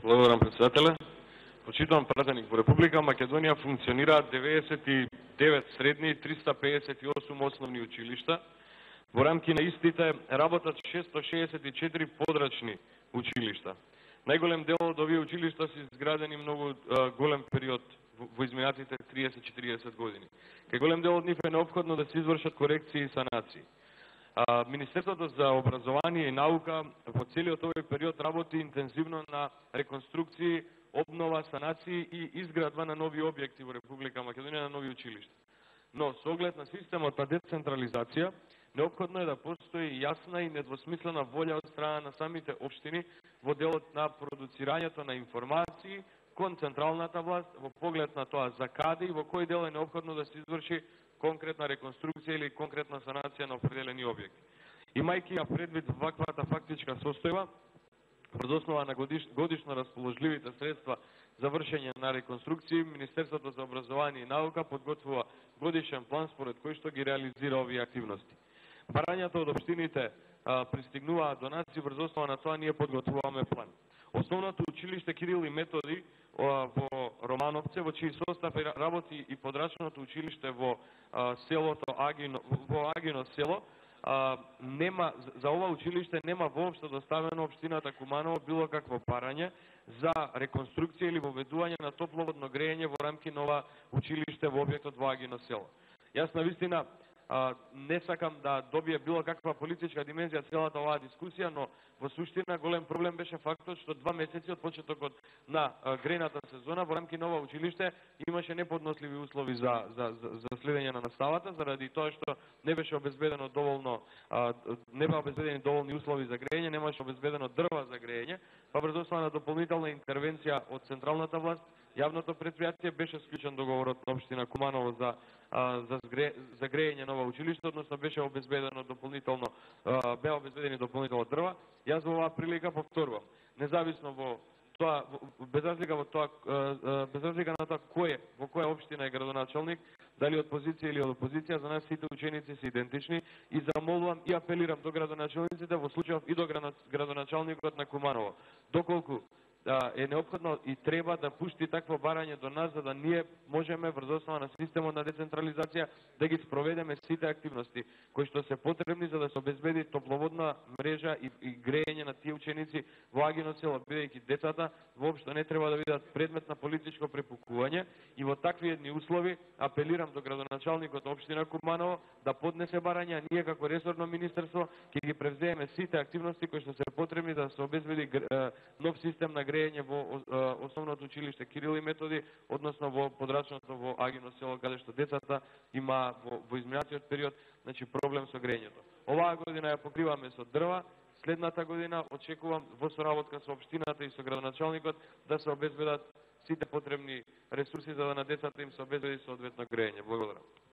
Благодарам, председателе. Почитувам пратеник во Република Македонија функционираат 99 средни и 358 основни училишта. Во рамки на истите работат 664 подрачни училишта. Најголем дел од овие училишта се изградени многу голем период во изминатите 30-40 години. Кај голем дел од нив е неопходно да се извршат корекции и санации. Министерството за образование и наука во целиот овој период работи интензивно на реконструкции, обнова, санации и изградба на нови објекти во Република Македонија, на нови училишта. Но со оглед на системот на децентрализација, неопходно е да постои јасна и недвосмислена волја од страна на самите општини во делот на продуцирањето на информации кон централната власт во поглед на тоа за каде и во кој дел е неопходно да се изврши конкретна реконструкција или конкретна санација на определени објекти. Имајќи ја предвид ваквата фактичка состојба, врз основа на годишно расположливите средства за вршење на реконструкции, Министерството за образование и наука подготвува годишен план според кој што ги реализира овие активности. Барањата од општините пристигнуваат до нас и врз основа на тоа ние подготвуваме план. Основното училиште Кирил и Методи во Романовце, во чиј состав работи и подрачното училиште во селото Агино, во Агино село, за ова училиште нема воопшто доставено општината Куманово било какво барање за реконструкција или воведување на топловодно грејење во рамки на ова училиште во објектот во Агино село. Јас навистина не сакам да добие било каква политичка димензија целата оваа дискусија, но во суштина голем проблем беше фактот што 2 месеци од почетокот на грејната сезона во рамки на ова училиште имаше неподносливи услови за следење на наставата, заради тоа што не беше обезбедено доволно, не беа обезбедени доволни услови за грејење, немаше обезбедено дрва за грејење, па врз основа на дополнителна интервенција од централната власт, јавното предпријатие беше склучен договорот на општина Куманово за грејење на ова училиште, односно беше обезбедено дополнително, беа обезбедени дополнително дрва. Јас во оваа прилика повторувам, независно во тоа, без разлика на тоа во која општина е градоначалник, дали од позиција или од опозиција, за нас сите ученици се идентични и замолувам и апелирам до градоначалниците, во случајов и до градоначалникот на Куманово, доколку е неопходно и треба да пушти такво барање до нас, за да ние можеме врз основа на системот на децентрализација да ги спроведеме сите активности кои што се потребни за да се обезбеди топловодна мрежа и грејење на тие ученици во Агино село, бидејќи децата воопшто не треба да бидат предмет на политичко препукување и во такви едни услови апелирам до градоначалникот на општина Куманово да поднесе барање, а ние како ресорно министерство ќе ги превземеме сите активности кои што се потребни да се обезбеди нов систем на грејење во основното училиште Кирил и Методи, односно во подрачното во Агино село, каде што децата има во изминатиот период, значи проблем со грејењето. Оваа година ја покриваме со дрва, следната година очекувам во соработка со општината и со градоначалникот да се обезбедат сите потребни ресурси за да на децата им се обезбеди соодветно грејење. Благодарам.